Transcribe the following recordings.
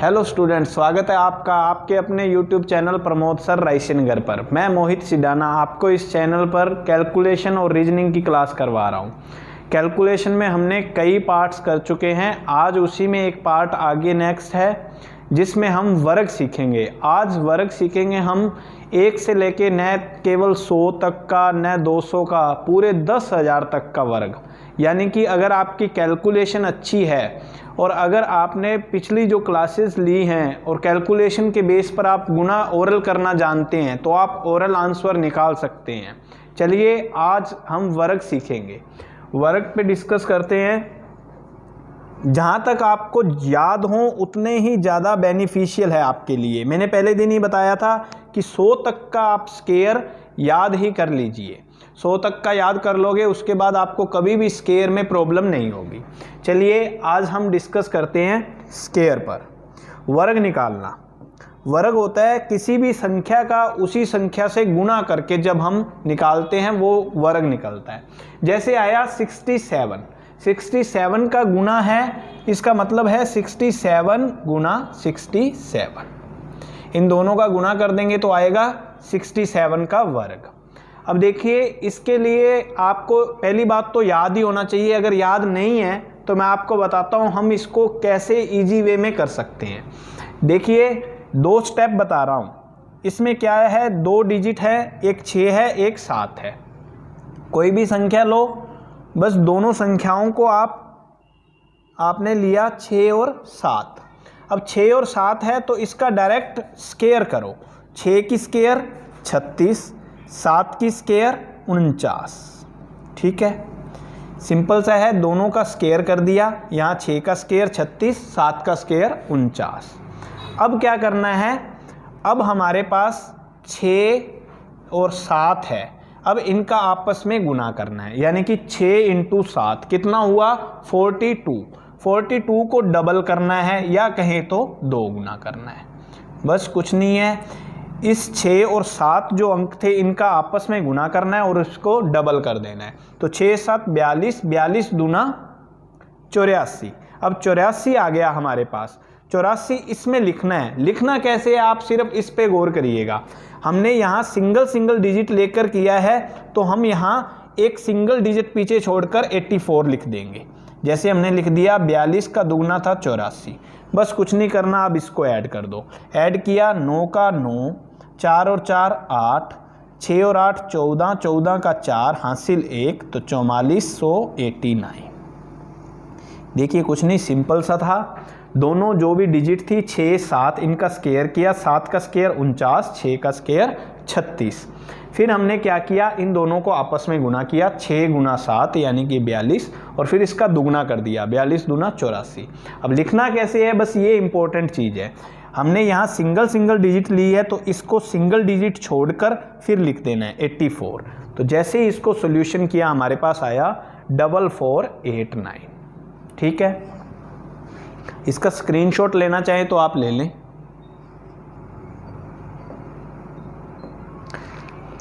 Hello student, स्वागत है आपका आपके अपने यूट्यूब चैनल प्रमोद सर रायसेनगर पर। मैं मोहित सिडाना आपको इस चैनल पर कैलकुलेशन और रीजनिंग की क्लास करवा रहा हूँ। कैलकुलेशन में हमने कई पार्ट्स कर चुके हैं, आज उसी में एक पार्ट आगे नेक्स्ट है जिसमें हम वर्ग सीखेंगे। आज वर्ग सीखेंगे हम 1 से लेके न केवल 100 तक का, न 200 का, पूरे 10,000 तक का वर्ग। यानी कि अगर आपकी कैलकुलेशन अच्छी है और अगर आपने पिछली जो क्लासेस ली हैं और कैलकुलेशन के बेस पर आप गुना ओरल करना जानते हैं तो आप ओरल आंसर निकाल सकते हैं। चलिए आज हम वर्ग सीखेंगे। वर्ग पे डिस्कस करते हैं। जहाँ तक आपको याद हो उतने ही ज़्यादा बेनिफिशियल है आपके लिए। मैंने पहले दिन ही बताया था कि 100 तक का आप स्क्वायर याद ही कर लीजिए। 100 तक का याद कर लोगे, उसके बाद आपको कभी भी स्क्वायर में प्रॉब्लम नहीं होगी। चलिए आज हम डिस्कस करते हैं स्क्वायर पर। वर्ग निकालना। वर्ग होता है किसी भी संख्या का उसी संख्या से गुना करके जब हम निकालते हैं वो वर्ग निकलता है। जैसे आया 67 का गुना है, इसका मतलब है 67 गुना 67। इन दोनों का गुना कर देंगे तो आएगा 67 का वर्ग। अब देखिए इसके लिए आपको पहली बात तो याद ही होना चाहिए। अगर याद नहीं है तो मैं आपको बताता हूँ हम इसको कैसे इजी वे में कर सकते हैं। देखिए 2 स्टेप बता रहा हूँ। इसमें क्या है, 2 डिजिट है, एक 6 है, एक 7 है। कोई भी संख्या लो, बस दोनों संख्याओं को आपने लिया 6 और 7। अब 6 और 7 है तो इसका डायरेक्ट स्क्वायर करो। 6 की स्क्वायर 36, 7 की स्क्वायर 49। ठीक है, सिंपल सा है, दोनों का स्क्वायर कर दिया। यहाँ 6 का स्क्वायर 36, 7 का स्क्वायर 49। अब क्या करना है, अब हमारे पास 6 और 7 है, अब इनका आपस में गुना करना है। यानी कि 6 × 7 कितना हुआ, 42। 42 को डबल करना है या कहें तो 2 गुना करना है। बस कुछ नहीं है, इस 6 और 7 जो अंक थे इनका आपस में गुना करना है और इसको डबल कर देना है। तो 6 7 42, 42 दूना 84। अब 84 आ गया हमारे पास। 84 इसमें लिखना है। लिखना कैसे है आप सिर्फ इस पे गौर करिएगा। हमने यहाँ सिंगल डिजिट लेकर किया है तो हम यहाँ एक सिंगल डिजिट पीछे छोड़कर 84 लिख देंगे। जैसे हमने लिख दिया 42 का दुगना था 84। बस कुछ नहीं करना, अब इसको ऐड कर दो। ऐड किया 9 का 9, 4 और 4 8, 6 और 8 14, 14 का 4 हासिल 1 तो 4489। देखिए कुछ नहीं, सिंपल सा था। दोनों जो भी डिजिट थी 6 7 इनका स्क्वायर किया। 7 का स्क्वायर 49, 6 का स्क्वायर 36। फिर हमने क्या किया, इन दोनों को आपस में गुना किया। 6 × 7 यानी कि 42 और फिर इसका दुगना कर दिया, 42 दूना 84। अब लिखना कैसे है, बस ये इंपॉर्टेंट चीज़ है। हमने यहाँ सिंगल डिजिट ली है तो इसको सिंगल डिजिट छोड़कर फिर लिख देना है 84। तो जैसे ही इसको सोल्यूशन किया हमारे पास आया 4489। ठीक है, इसका स्क्रीनशॉट लेना चाहे तो आप ले लें।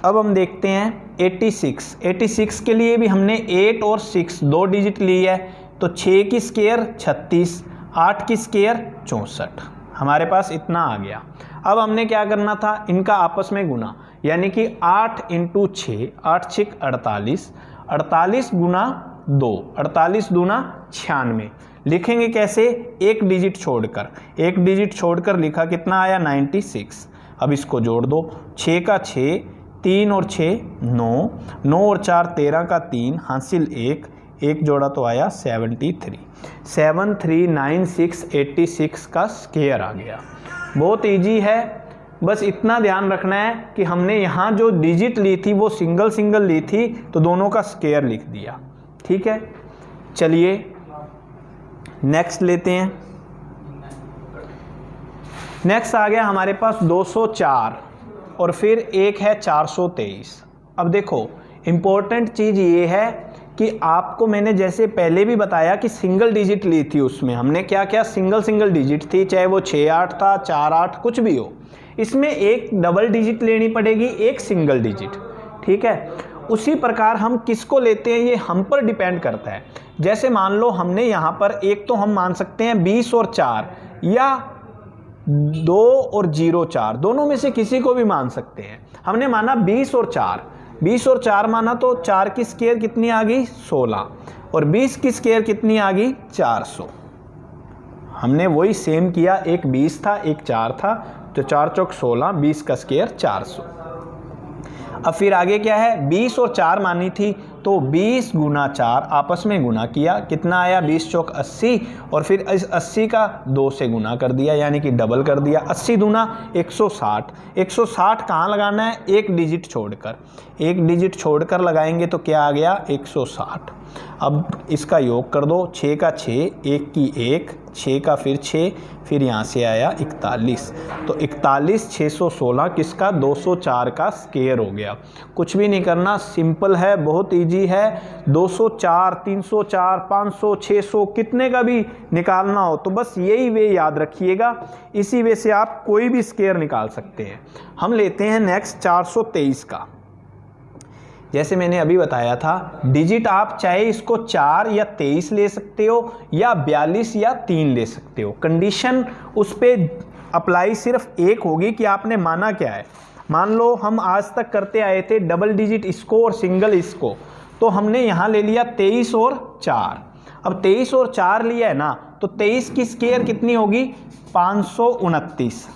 अब हम देखते हैं 86 के लिए भी हमने 8 और 6 2 डिजिट ली है। तो 6 की स्क्वायर 36, 8 की स्क्वायर 64। हमारे पास इतना आ गया। अब हमने क्या करना था, इनका आपस में गुना। यानी कि 8 × 6, 8 6 48, 48 गुना 2, 48 दूना 96। लिखेंगे कैसे, एक डिजिट छोड़कर। एक डिजिट छोड़कर लिखा, कितना आया 96। अब इसको जोड़ दो। 6 का 6, 3 और 6 9, 9 और 4 13 का 3 हासिल 1, 1 जोड़ा तो आया 73। 7396 86 का स्क्वायर आ गया। बहुत इजी है, बस इतना ध्यान रखना है कि हमने यहाँ जो डिजिट ली थी वो सिंगल ली थी तो दोनों का स्क्वायर लिख दिया। ठीक है, चलिए नेक्स्ट लेते हैं। नेक्स्ट आ गया हमारे पास 204 और फिर एक है 423। अब देखो इम्पोर्टेंट चीज़ ये है कि आपको मैंने जैसे पहले भी बताया कि सिंगल डिजिट ली थी, उसमें हमने क्या क्या सिंगल डिजिट थी, चाहे वो 6 8 था, 4 8 कुछ भी हो। इसमें एक डबल डिजिट लेनी पड़ेगी, एक सिंगल डिजिट। ठीक है, उसी प्रकार हम किसको लेते हैं ये हम पर डिपेंड करता है। जैसे मान लो हमने यहाँ पर एक तो हम मान सकते हैं 20 और 4 या 2 और 0 4, दोनों में से किसी को भी मान सकते हैं। हमने माना 20 और 4, 20 और 4 माना तो 4 की स्क्वायर कितनी आ गई 16, और 20 की स्क्वायर कितनी आ गई 400। हमने वही सेम किया, एक 20 था एक 4 था, तो 4 चौक 16, 20 का स्क्वायर 400। अब फिर आगे क्या है, 20 और 4 मानी थी तो 20 गुना 4 आपस में गुना किया, कितना आया 20 चौक 80, और फिर इस 80 का 2 से गुना कर दिया, यानी कि डबल कर दिया। 80 दूना 160, 160 कहाँ लगाना है, एक डिजिट छोड़कर, एक डिजिट छोड़कर लगाएंगे तो क्या आ गया 160। अब इसका योग कर दो, 6 का 6, 1 की 1, 6 का फिर 6, फिर यहाँ से आया 41, तो 41 616 किसका 204 का स्क्वायर हो गया। कुछ भी नहीं करना, सिंपल है, बहुत इजी है। 204, 304, 500, 600 कितने का भी निकालना हो तो बस यही वे याद रखिएगा, इसी वे से आप कोई भी स्क्वायर निकाल सकते हैं। हम लेते हैं नेक्स्ट 423 का। जैसे मैंने अभी बताया था, डिजिट आप चाहे इसको 4 या 23 ले सकते हो, या 42 या 3 ले सकते हो। कंडीशन उस पर अप्लाई सिर्फ एक होगी कि आपने माना क्या है। मान लो हम आज तक करते आए थे डबल डिजिट इसको और सिंगल इसको, तो हमने यहाँ ले लिया 23 और 4। अब 23 और 4 लिया है ना, तो 23 की स्क्वायर कितनी होगी 529।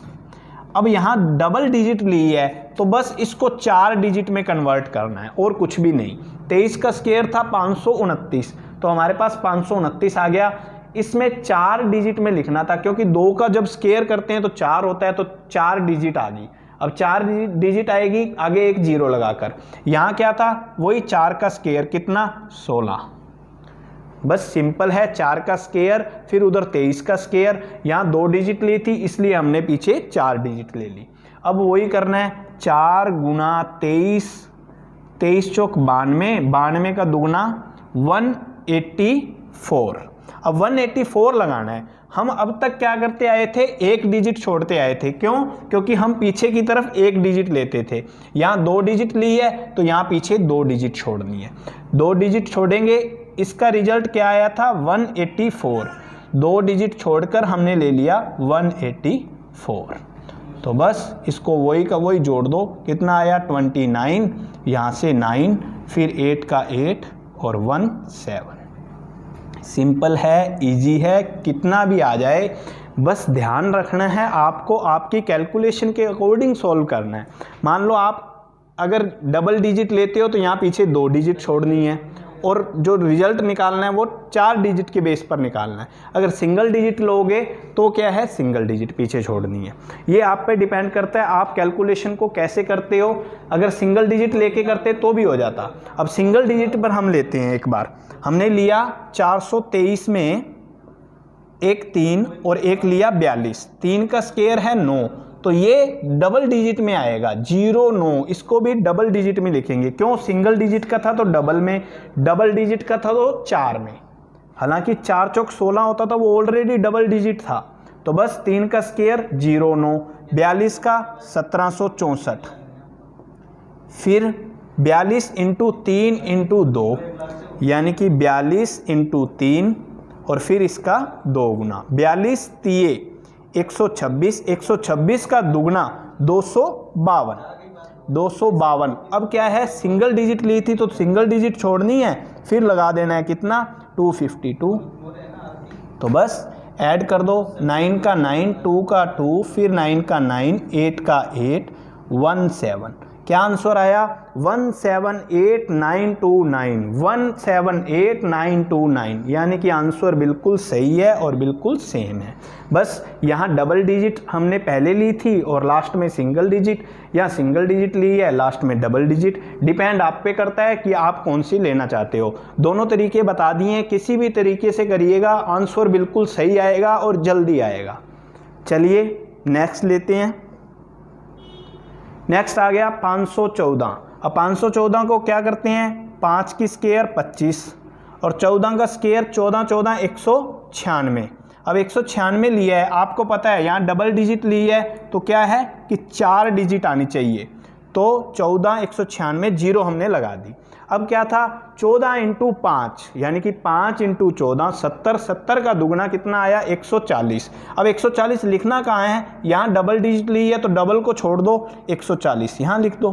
अब यहाँ डबल डिजिट ली है तो बस इसको 4 डिजिट में कन्वर्ट करना है और कुछ भी नहीं। 23 का स्क्वायर था 529, तो हमारे पास 529 आ गया। इसमें 4 डिजिट में लिखना था, क्योंकि 2 का जब स्क्वायर करते हैं तो 4 होता है, तो 4 डिजिट आ गई। अब 4 डिजिट आएगी आगे एक 0 लगाकर। यहाँ क्या था, वही 4 का स्क्वायर कितना 16। बस सिंपल है, 4 का स्क्वायर फिर उधर 23 का स्क्वायर। यहाँ 2 डिजिट ली थी इसलिए हमने पीछे 4 डिजिट ले ली। अब वही करना है, 4 गुना 23, 23 चौक 92, 92 का दुगना 184। अब 184 लगाना है। हम अब तक क्या करते आए थे, एक डिजिट छोड़ते आए थे। क्यों? क्योंकि हम पीछे की तरफ एक डिजिट लेते थे। यहाँ 2 डिजिट ली है तो यहाँ पीछे 2 डिजिट छोड़नी है। 2 डिजिट छोड़ेंगे, इसका रिजल्ट क्या आया था 184। 2 डिजिट छोड़कर हमने ले लिया 184। तो बस इसको वही का वही जोड़ दो, कितना आया 29, यहाँ से 9, फिर 8 का 8 और 1 7। सिंपल है, इजी है, कितना भी आ जाए, बस ध्यान रखना है आपको, आपकी कैलकुलेशन के अकॉर्डिंग सॉल्व करना है। मान लो आप अगर डबल डिजिट लेते हो तो यहाँ पीछे 2 डिजिट छोड़नी है, और जो रिजल्ट निकालना है वो 4 डिजिट के बेस पर निकालना है। अगर सिंगल डिजिट लोगे तो क्या है, सिंगल डिजिट पीछे छोड़नी है। ये आप पे डिपेंड करता है आप कैलकुलेशन को कैसे करते हो। अगर सिंगल डिजिट लेके करते तो भी हो जाता। अब सिंगल डिजिट पर हम लेते हैं एक बार। हमने लिया 423 में एक 3 और एक लिया 42। 3 का स्क्वायर है 9, तो ये डबल डिजिट में आएगा 0 9। इसको भी डबल डिजिट में लिखेंगे। क्यों? सिंगल डिजिट का था तो डबल में, डबल डिजिट का था तो 4 में। हालांकि 4 चौक 16 होता था, वो ऑलरेडी डबल डिजिट था। तो बस 3 का स्क्वायर 0 9, 42 का 1764, फिर 42 इंटू 3 इंटू 2, यानी कि 42 इंटू 3 और फिर इसका 2 गुना। 42 तिये 126, 126 का दुगना 252, 252। अब क्या है, सिंगल डिजिट ली थी तो सिंगल डिजिट छोड़नी है, फिर लगा देना है कितना 252। तो बस ऐड कर दो, 9 का 9, 2 का 2, फिर 9 का 9, 8 का 8, 17। क्या आंसर आया 178929, 178929, यानी कि आंसर बिल्कुल सही है और बिल्कुल सेम है। बस यहाँ डबल डिजिट हमने पहले ली थी और लास्ट में सिंगल डिजिट, या सिंगल डिजिट ली है लास्ट में डबल डिजिट। डिपेंड आप पे करता है कि आप कौन सी लेना चाहते हो। दोनों तरीके बता दिए, किसी भी तरीके से करिएगा आंसर बिल्कुल सही आएगा और जल्दी आएगा। चलिए नेक्स्ट लेते हैं। नेक्स्ट आ गया 514। अब 514 को क्या करते हैं, 5 की स्क्वायर 25 और 14 का स्क्वायर 14 14 196। अब 196 लिया है, आपको पता है यहाँ डबल डिजिट ली है तो क्या है कि 4 डिजिट आनी चाहिए। तो 14 196 0 हमने लगा दी। अब क्या था 14 इंटू 5 यानी कि 5 इंटू 14 70, 70 का दुगना कितना आया 140। अब 140 लिखना कहाँ है, यहाँ डबल डिजिट ली है तो डबल को छोड़ दो, 140 यहाँ लिख दो,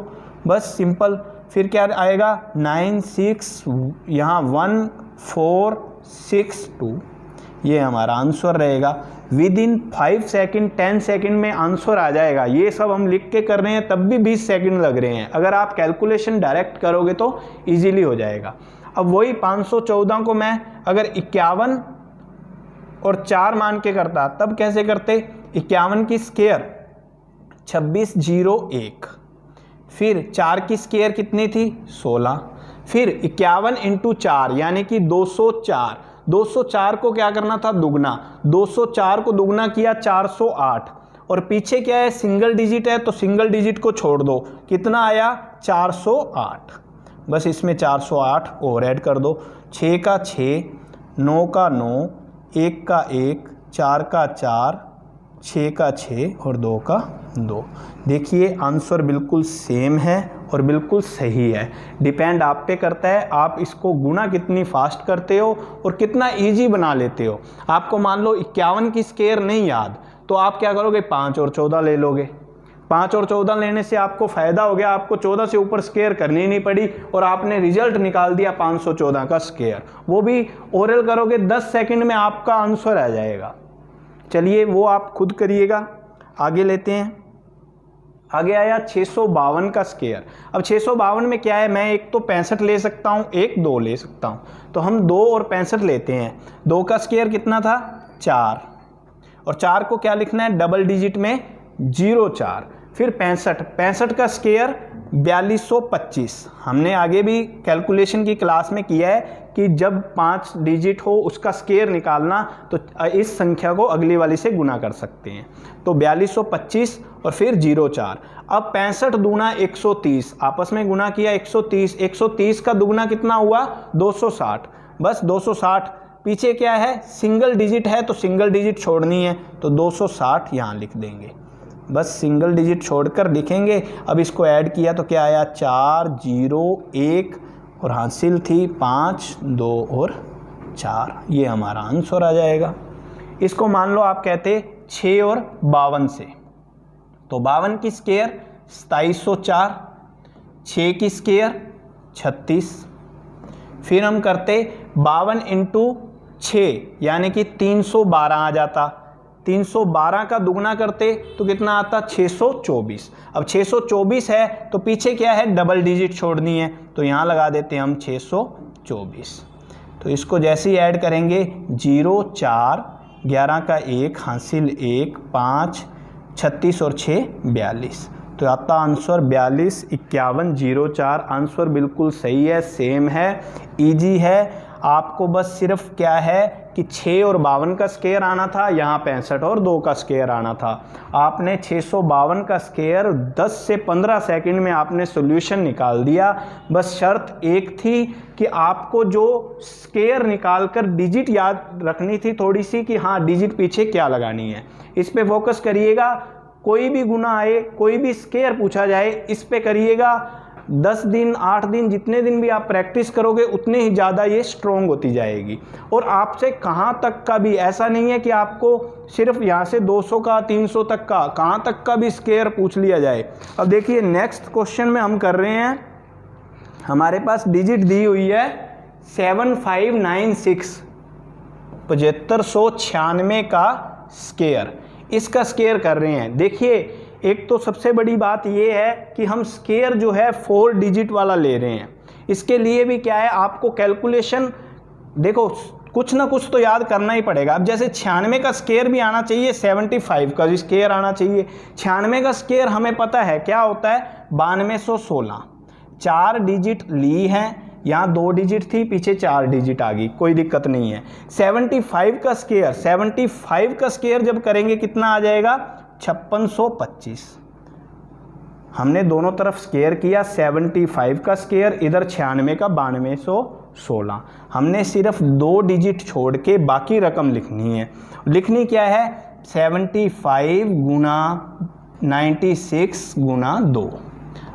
बस सिंपल। फिर क्या आएगा 96, यहाँ 1462, ये हमारा आंसर रहेगा। विद इन 5 सेकेंड 10 सेकेंड में आंसर आ जाएगा। ये सब हम लिख के कर रहे हैं तब भी 20 सेकेंड लग रहे हैं, अगर आप कैलकुलेशन डायरेक्ट करोगे तो इजीली हो जाएगा। अब वही 514 को मैं अगर 51 और 4 मान के करता तब कैसे करते, 51 की स्क्वायर 2601, फिर 4 की स्क्वायर कितनी थी 16, फिर 51 इंटू 4 यानी कि 204, 204 को क्या करना था दुगना, 204 को दुगना किया 408, और पीछे क्या है सिंगल डिजिट है तो सिंगल डिजिट को छोड़ दो, कितना आया 408, बस इसमें 408 और ऐड कर दो। 6 का 6, 9 का 9, 1 का 1, 4 का 4, 6 का 6 और 2 का 2। देखिए आंसर बिल्कुल सेम है और बिल्कुल सही है। डिपेंड आप पे करता है आप इसको गुना कितनी फास्ट करते हो और कितना इजी बना लेते हो। आपको मान लो 51 की स्क्वायर नहीं याद तो आप क्या करोगे 5 और 14 ले लोगे। 5 और 14 लेने से आपको फ़ायदा हो गया, आपको 14 से ऊपर स्क्वायर करनी नहीं पड़ी और आपने रिजल्ट निकाल दिया 514 का स्क्वायर। वो भी ओरल करोगे 10 सेकंड में आपका आंसर आ जाएगा। चलिए वो आप खुद करिएगा। आगे लेते हैं, आगे आया 652 का स्क्वायर। अब 652 में क्या है, मैं एक तो 65 ले सकता हूँ, एक 2 ले सकता हूँ, तो हम 2 और 65 लेते हैं। 2 का स्क्वायर कितना था 4, और 4 को क्या लिखना है डबल डिजिट में 04, फिर 65 का स्क्वायर 4225। हमने आगे भी कैलकुलेशन की क्लास में किया है कि जब 5 डिजिट हो उसका स्क्वायर निकालना तो इस संख्या को अगली वाली से गुना कर सकते हैं। तो 4225 और फिर 04। अब 65 दूना 130, आपस में गुना किया 130, 130 का दुगना कितना हुआ 260, बस 260। पीछे क्या है सिंगल डिजिट है तो सिंगल डिजिट छोड़नी है तो 260 यहाँ लिख देंगे, बस सिंगल डिजिट छोड़कर लिखेंगे। अब इसको ऐड किया तो क्या आया 4 0 1 और हासिल थी 5 2 और 4, ये हमारा आंसर आ जाएगा। इसको मान लो आप कहते 6 और 52 से, तो 52 की स्क्वायर 2704, 6 की स्क्वायर 36, फिर हम करते 52 इंटू 6 यानी कि 312 आ जाता। 312 का दुगना करते तो कितना आता 624। अब 624 है तो पीछे क्या है डबल डिजिट छोड़नी है तो यहाँ लगा देते हैं हम 624। तो इसको जैसे ही ऐड करेंगे 0 4 11 का 1 हासिल 1 5 36 और 6 42, तो आता आंसर 42 51 04। आंसर बिल्कुल सही है, सेम है, इजी है। आपको बस सिर्फ क्या है कि 6 और 52 का स्क्वायर आना था, यहाँ 65 और 2 का स्क्वायर आना था। आपने 652 का स्क्वायर 10 से 15 सेकंड में आपने सॉल्यूशन निकाल दिया। बस शर्त एक थी कि आपको जो स्क्वायर निकालकर डिजिट याद रखनी थी थोड़ी सी कि हाँ डिजिट पीछे क्या लगानी है, इस पे फोकस करिएगा। कोई भी गुना आए, कोई भी स्क्वायर पूछा जाए, इस पे करिएगा। 10 दिन 8 दिन जितने दिन भी आप प्रैक्टिस करोगे उतने ही ज़्यादा ये स्ट्रॉन्ग होती जाएगी। और आपसे कहाँ तक का भी, ऐसा नहीं है कि आपको सिर्फ यहाँ से 200 का 300 तक का, कहाँ तक का भी स्क्वायर पूछ लिया जाए। अब देखिए नेक्स्ट क्वेश्चन में हम कर रहे हैं, हमारे पास डिजिट दी हुई है 7596, 7596 का स्क्वायर, इसका स्क्वायर कर रहे हैं। देखिए एक तो सबसे बड़ी बात ये है कि हम स्क्वायर जो है 4 डिजिट वाला ले रहे हैं। इसके लिए भी क्या है आपको कैलकुलेशन, देखो कुछ ना कुछ तो याद करना ही पड़ेगा। अब जैसे 96 का स्क्वायर भी आना चाहिए, 75 का स्क्वायर आना चाहिए। 96 का स्क्वायर हमें पता है क्या होता है 9216। 4 डिजिट ली है, यहाँ 2 डिजिट थी, पीछे 4 डिजिट आ गई, कोई दिक्कत नहीं है। 75 का स्क्वायर, 75 का स्क्वायर जब करेंगे कितना आ जाएगा 5625। हमने दोनों तरफ स्क्वायर किया, 75 का स्क्वायर, इधर 96 का 9216। हमने सिर्फ 2 डिजिट छोड़ के बाकी रकम लिखनी है। लिखनी क्या है 75 गुना 96 गुना 2।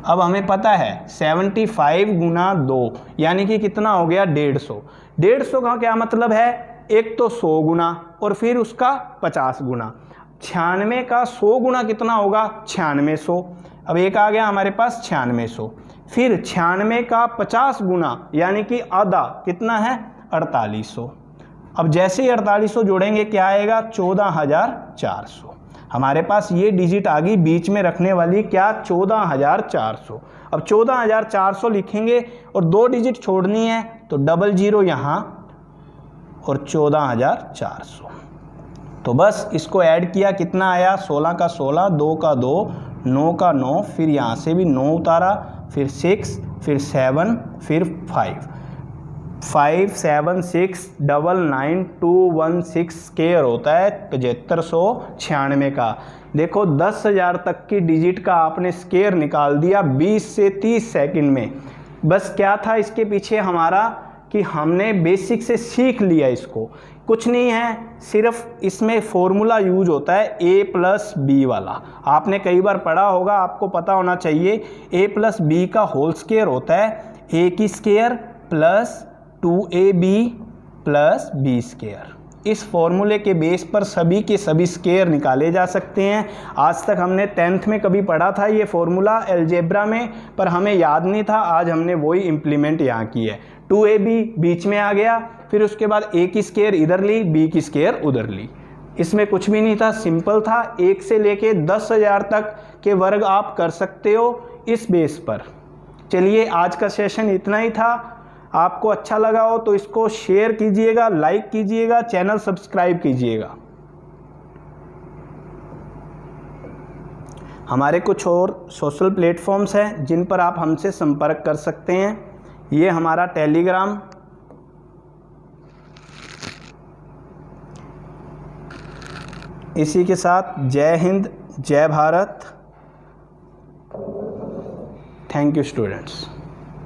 अब हमें पता है 75 गुना 2 यानी कि कितना हो गया 150। 150 का क्या मतलब है, एक तो 100 गुना और फिर उसका 50 गुना। 96 का 100 गुना कितना होगा 9600। अब एक आ गया हमारे पास 9600। फिर 96 का 50 गुना यानी कि आधा कितना है 4800। अब जैसे ही 4800 जोड़ेंगे क्या आएगा 14400। हमारे पास ये डिजिट आ गई बीच में रखने वाली, क्या 14400। अब 14400 लिखेंगे और 2 डिजिट छोड़नी है तो 00 यहाँ और 14400। तो बस इसको ऐड किया, कितना आया 16 का 16, 2 का 2, 9 का 9, फिर यहाँ से भी 9 उतारा, फिर 6, फिर 7, फिर 5, 5 7 6 99 216 स्क्वायर होता है 7596 का। देखो 10,000 तक की डिजिट का आपने स्क्वायर निकाल दिया 20 से 30 सेकंड में। बस क्या था इसके पीछे हमारा कि हमने बेसिक से सीख लिया इसको, कुछ नहीं है, सिर्फ इसमें फॉर्मूला यूज होता है a+b वाला। आपने कई बार पढ़ा होगा, आपको पता होना चाहिए। a+b का होल स्क्वायर होता है a की square plus 2ab plus b square. इस फॉर्मूले के बेस पर सभी के सभी स्क्वायर निकाले जा सकते हैं। आज तक हमने 10th में कभी पढ़ा था ये फॉर्मूला अलजेब्रा में, पर हमें याद नहीं था, आज हमने वही इम्प्लीमेंट यहाँ की है। 2ab बीच में आ गया, फिर उसके बाद a की स्क्वायर इधर ली, b की स्क्वायर उधर ली। इसमें कुछ भी नहीं था, सिंपल था। 1 से लेके 10,000 तक के वर्ग आप कर सकते हो इस बेस पर। चलिए आज का सेशन इतना ही था। आपको अच्छा लगा हो तो इसको शेयर कीजिएगा, लाइक कीजिएगा, चैनल सब्सक्राइब कीजिएगा। हमारे कुछ और सोशल प्लेटफॉर्म्स हैं जिन पर आप हमसे संपर्क कर सकते हैं। ये हमारा टेलीग्राम, इसी के साथ जय हिंद, जय भारत। Thank you students.